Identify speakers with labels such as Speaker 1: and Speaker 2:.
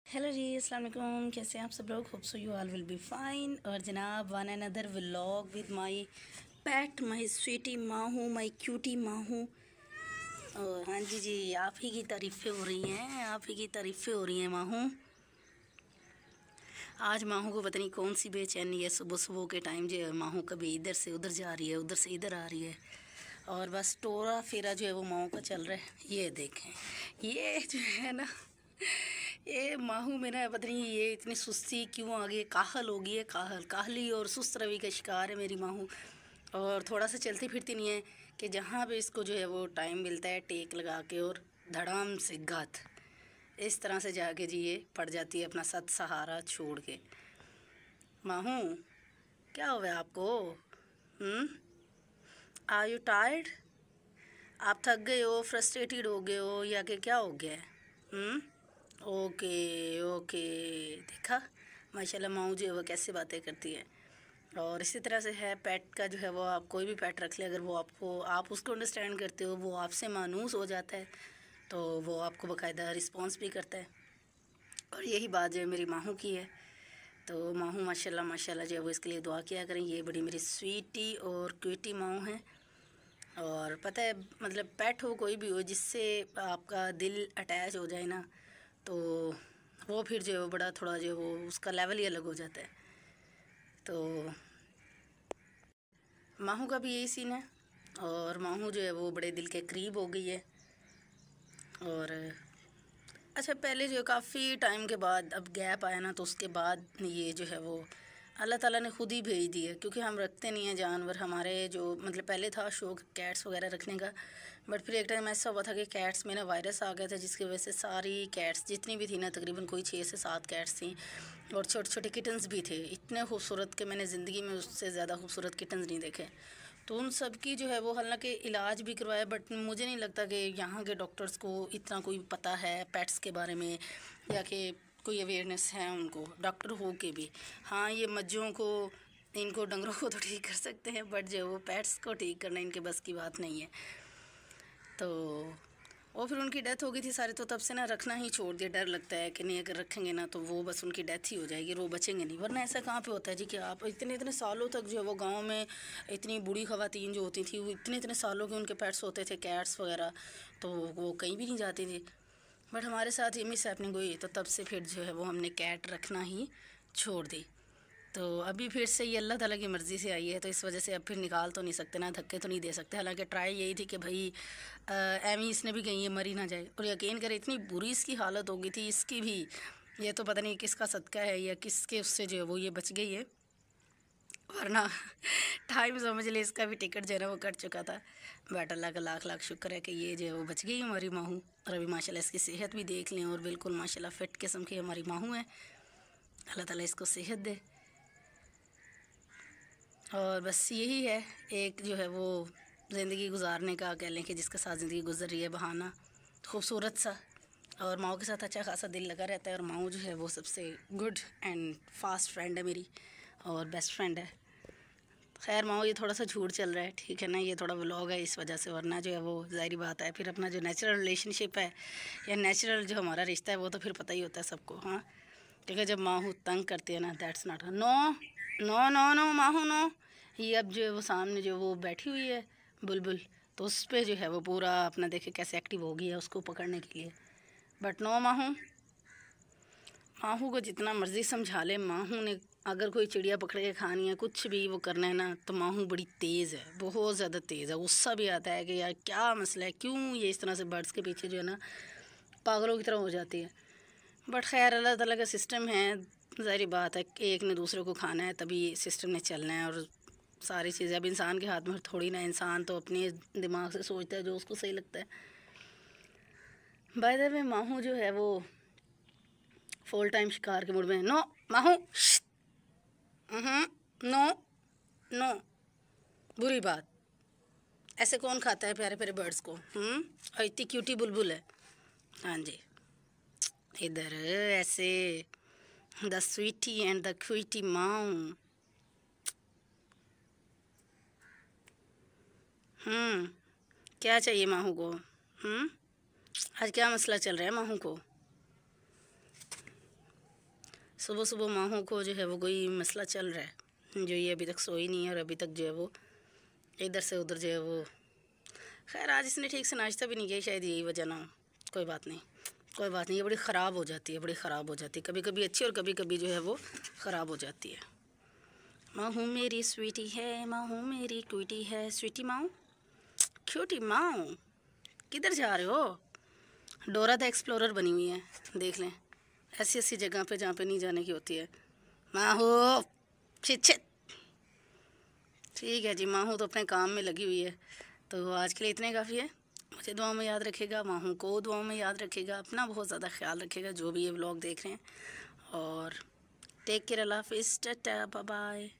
Speaker 1: Hello जी, अस्सलाम वालेकुम। कैसे हैं आप सब लोग? Hope so you all will be fine. और जनाब, one another vlog with my pet, my sweetie Mahu, my cutie माहू। और हाँ जी, आप ही की तारीफ़ें हो रही हैं, आप ही की तारीफ़ें हो रही हैं माहू। आज माहू को पता नहीं कौन सी बेचैनी है। सुबह सुबह के टाइम जो है माहू कभी इधर से उधर जा रही है, उधर से इधर आ रही है, और बस टोरा फेरा जो है वो माहू का चल रहा है। ये देखें, ये जो है ना, ये माहू में ना पता नहीं ये इतनी सुस्ती क्यों आ गई। काहल हो गई है, काहली और सुस्त रवि का शिकार है मेरी माहू। और थोड़ा सा चलती फिरती नहीं है कि जहाँ पे इसको जो है वो टाइम मिलता है टेक लगा के और धड़ाम से गात इस तरह से जाके जी ये पड़ जाती है अपना सत सहारा छोड़ के। माहू, क्या हुआ आपको? Are you tired? आप थक गए हो, फ्रस्ट्रेटेड हो गए हो, या कि क्या हो गया है? ओके ओके, देखा माशाल्लाह माऊ जो है वो कैसे बातें करती है। और इसी तरह से है पेट का जो है वो, आप कोई भी पेट रख ले, अगर वो आपको, आप उसको अंडरस्टैंड करते हो, वो आपसे मानूस हो जाता है, तो वो आपको बाकायदा रिस्पॉन्स भी करता है। और यही बात जो है मेरी माहू की है। तो माहू माशाल्लाह माशाल्लाह जो है वो इसके लिए दुआ किया करें। ये बड़ी मेरी स्वीटी और क्यूटी माहू है। और पता है, मतलब पेट हो कोई भी हो, जिससे आपका दिल अटैच हो जाए ना, तो वो फिर जो है वो बड़ा थोड़ा जो है वो उसका लेवल ही अलग हो जाता है। तो माहू का भी यही सीन है। और माहू जो है वो बड़े दिल के करीब हो गई है। और अच्छा, पहले जो काफ़ी टाइम के बाद अब गैप आया ना, तो उसके बाद ये जो है वो अल्लाह ताला ने ख़ुद ही भेज दी है। क्योंकि हम रखते नहीं हैं जानवर, हमारे जो मतलब पहले था शौक़ कैट्स वगैरह रखने का, बट फिर एक टाइम ऐसा हुआ था कि कैट्स में ना वायरस आ गया था, जिसकी वजह से सारी कैट्स जितनी भी थी ना, तकरीबन कोई 6 से 7 कैट्स थी, और छोटे छोटे किटन्स भी थे, इतने खूबसूरत कि मैंने ज़िंदगी में उससे ज़्यादा खूबसूरत किटन्स नहीं देखे। तो उन सब की जो है वो हालांकि इलाज भी करवाया, बट मुझे नहीं लगता कि यहाँ के डॉक्टर्स को इतना कोई पता है पेट्स के बारे में, या कि कोई अवेयरनेस है उनको, डॉक्टर हो के भी। हाँ, ये मज्जों को, इनको डंगरों को तो ठीक कर सकते हैं, बट जो वो पेट्स को ठीक करना इनके बस की बात नहीं है। तो और फिर उनकी डेथ हो गई थी सारी, तो तब से ना रखना ही छोड़ दिया। डर लगता है कि नहीं, अगर रखेंगे ना तो वो बस उनकी डेथ ही हो जाएगी, वो बचेंगे नहीं। वरना ऐसा कहाँ पे होता है जी कि आप इतने इतने सालों तक जो है वो गांव में इतनी बूढ़ी ख़वातीन जो होती थी, वो इतने इतने सालों के उनके पेट्स होते थे, कैट्स वगैरह, तो वो कहीं भी नहीं जाती थी। बट हमारे साथ ये मिस हैपनिंग हुई, तो तब से फिर जो है वो हमने कैट रखना ही छोड़ दी। तो अभी फिर से ये अल्लाह ताला की मर्ज़ी से आई है, तो इस वजह से अब फिर निकाल तो नहीं सकते ना, धक्के तो नहीं दे सकते। हालांकि ट्राई यही थी कि भाई एमी इसने भी कहीं ये मरी ना जाए। और यकीन करें, इतनी बुरी इसकी हालत हो गई थी इसकी भी, ये तो पता नहीं किसका सदका है या किसके उससे जो है वो ये बच गई है, वरना टाइम समझ ले इसका भी टिकट जो है ना वो कट चुका था। बट अल्लाह का लाख लाख शुक्र है कि ये जो है वो बच गई हमारी माहू। और अभी माशाल्लाह इसकी सेहत भी देख लें, और बिल्कुल माशाल्लाह फ़िट किस्म की हमारी माहू है। अल्लाह ताला इसको सेहत दे। और बस यही है एक जो है वो ज़िंदगी गुजारने का, कह लें कि जिसके साथ ज़िंदगी गुजर रही है, बहाना खूबसूरत सा। और माओ के साथ अच्छा खासा दिल लगा रहता है। और माओ जो है वो सबसे गुड एंड फास्ट फ्रेंड है मेरी, और बेस्ट फ्रेंड है। खैर माओ, ये थोड़ा सा झूठ चल रहा है, ठीक है ना, ये थोड़ा व्लॉग है इस वजह से, वरना जो है वो ज़ाहिर बात है फिर अपना जो नेचुरल रिलेशनशिप है या नेचुरल जो हमारा रिश्ता है वो तो फिर पता ही होता है सबको। हाँ, ठीक है, जब माहू तंग करती है ना, that's not no no no no Mahu no. ये अब जो है वो सामने जो वो बैठी हुई है बुलबुल, तो उस पर जो है वो पूरा अपना देखे कैसे एक्टिव हो गई है उसको पकड़ने के लिए। बट नो माहू, माहू को जितना मर्ज़ी समझा ले, माहू ने अगर कोई चिड़िया पकड़ के खानी है, कुछ भी वो करना है ना, तो माहू बड़ी तेज़ है, बहुत ज़्यादा तेज़ है। गुस्सा भी आता है कि यार क्या मसला है, क्यों ये इस तरह से बर्ड्स के पीछे जो है ना पागलों की तरह हो जाती है। बट खैर अल्लाह ताला का सिस्टम है, ज़ाहिर बात है एक ने दूसरे को खाना है, तभी सिस्टम ने चलना है। और सारी चीज़ें अब इंसान के हाथ में थोड़ी ना, इंसान तो अपने दिमाग से सोचता है जो उसको सही लगता है। बाय द वे, माहू जो है वो फुल टाइम शिकार के मूड में। नो माहू, नो नो, बुरी बात, ऐसे कौन खाता है प्यारे प्यारे बर्ड्स को? और इतनी क्यूटी बुलबुल है। हाँ जी, इधर ऐसे the sweetie and the cutie Mau. क्या चाहिए माहू को? आज क्या मसला चल रहा है माहू को? सुबह सुबह माहू को जो है वो कोई मसला चल रहा है, जो ये अभी तक सोई नहीं है और अभी तक जो है वो इधर से उधर जो है वो। खैर आज इसने ठीक से नाश्ता भी नहीं किया, शायद यही वजह ना हो। कोई बात नहीं, कोई बात नहीं, ये बड़ी ख़राब हो जाती है, बड़ी ख़राब हो जाती है, कभी कभी अच्छी और कभी कभी जो है वो ख़राब हो जाती है। माहू मेरी स्वीटी है, माहू मेरी क्यूटी है, स्वीटी माऊ, क्यूटी माऊ, किधर जा रहे हो? डोरा द एक्सप्लोरर बनी हुई है, देख लें, ऐसी ऐसी जगह पे जहाँ पे नहीं जाने की होती है। माहू छिट छिट। ठीक है जी, माहू तो अपने काम में लगी हुई है, तो आज के लिए इतने काफ़ी है। मुझे दुआ में याद रखेगा, माहू को दुआ में याद रखेगा, अपना बहुत ज़्यादा ख्याल रखेगा जो भी ये व्लॉग देख रहे हैं। और टेक केयर, अल्लाह हाफिज़, टाटा, बाय बाय।